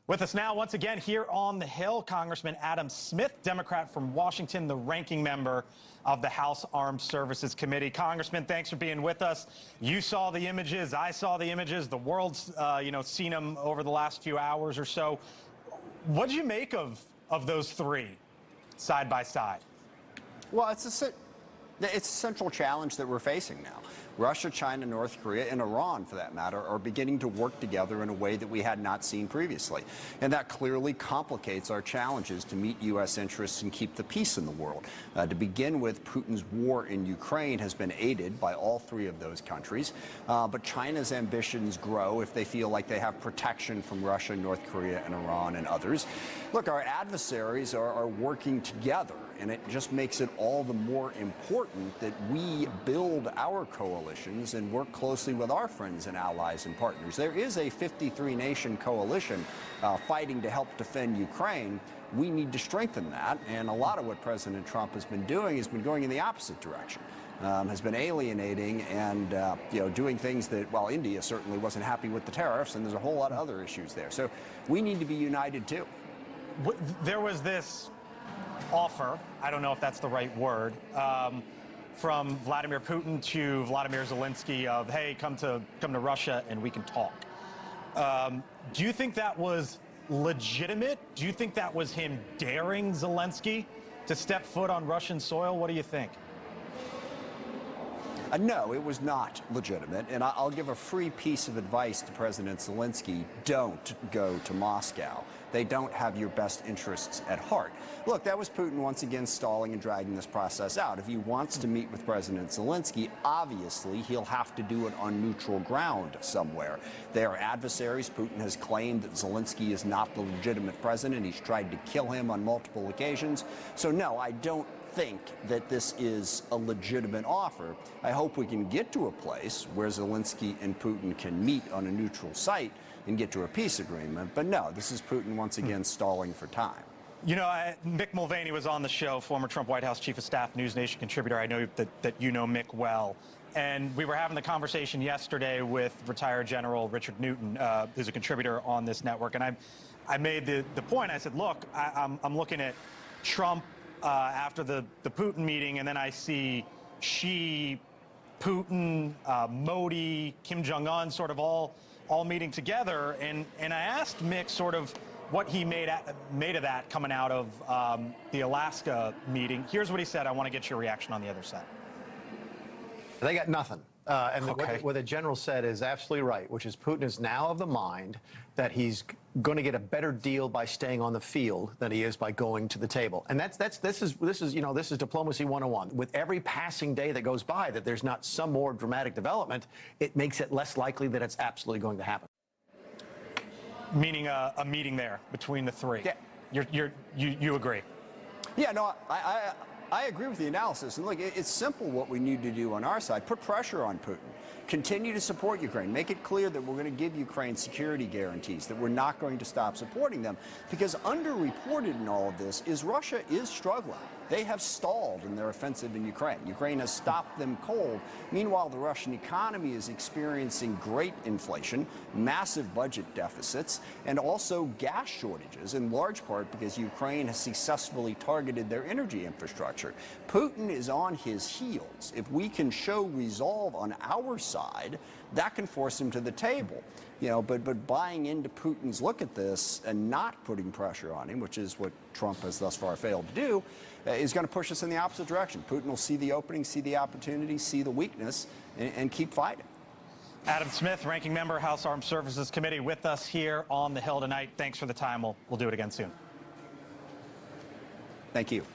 With us now, once again, here on the Hill, Congressman Adam Smith, Democrat from Washington, the ranking member of the House Armed Services Committee. Congressman, thanks for being with us. You saw the images. I saw the images. The world's, seen them over the last few hours or so. What did you make of those three side by side? Well, it's a central challenge that we're facing now. Russia, China, North Korea, and Iran, for that matter, are beginning to work together in a way that we had not seen previously. And that clearly complicates our challenges to meet U.S. interests and keep the peace in the world. To begin with, Putin's war in Ukraine has been aided by all three of those countries. But China's ambitions grow if they feel like they have protection from Russia, North Korea, and Iran and others. Look, our adversaries are working together, and it just makes it all the more important that we build our coalitions and work closely with our friends and allies and partners. There is a 53-nation coalition fighting to help defend Ukraine. We need to strengthen that, and a lot of what President Trump has been doing has been going in the opposite direction. Has been alienating and doing things that, well, India certainly wasn't happy with the tariffs, and there's a whole lot of other issues there. So we need to be united too. There was this offer, I don't know if that's the right word, from Vladimir Putin to Vladimir Zelensky of, hey, come to Russia and we can talk. Do you think that was legitimate? Do you think that was him daring Zelensky to step foot on Russian soil? What do you think? No, it was not legitimate, and I'll give a free piece of advice to President Zelensky. Don't go to Moscow. They don't have your best interests at heart. Look, that was Putin once again stalling and dragging this process out. If he wants to meet with President Zelensky, obviously he'll have to do it on neutral ground somewhere. They are adversaries. Putin has claimed that Zelensky is not the legitimate president. He's tried to kill him on multiple occasions. So no, I don't think that this is a legitimate offer. I hope we can get to a place where Zelensky and Putin can meet on a neutral site and get to a peace agreement. But no, this is Putin once again stalling for time. You know, Mick Mulvaney was on the show, former Trump White House Chief of Staff, NewsNation contributor. I know that you know Mick well. And we were having the conversation yesterday with retired General Richard Newton, who's a contributor on this network. And I made the point, I said, look, I'm looking at Trump after the Putin meeting, and then I see Xi, Putin, Modi, Kim Jong-un sort of all meeting together. And I asked Mick sort of what he made of that coming out of the Alaska meeting. Here's what he said. I want to get your reaction on the other side. They got nothing. And okay. What the general said is absolutely right, which is Putin is now of the mind that he's going to get a better deal by staying on the field than he is by going to the table. And this is diplomacy 101. With every passing day that goes by that there's not some more dramatic development, it makes it less likely that it's absolutely going to happen. Meaning a meeting there between the three. Yeah. You agree? Yeah, no, I agree with the analysis. And look, it's simple what we need to do on our side. Put pressure on Putin. Continue to support Ukraine. Make it clear that we're going to give Ukraine security guarantees, that we're not going to stop supporting them. Because underreported in all of this is Russia is struggling. They have stalled in their offensive in Ukraine. Ukraine has stopped them cold. Meanwhile, the Russian economy is experiencing great inflation, massive budget deficits, and also gas shortages, in large part because Ukraine has successfully targeted their energy infrastructure. Putin is on his heels. If we can show resolve on our side, that can force him to the table. But buying into Putin's look at this and not putting pressure on him, which is what Trump has thus far failed to do, is going to push us in the opposite direction. Putin will see the opening, see the opportunity, see the weakness, and keep fighting. Adam Smith, ranking member, House Armed Services Committee, with us here on the Hill tonight. Thanks for the time. We'll do it again soon. Thank you.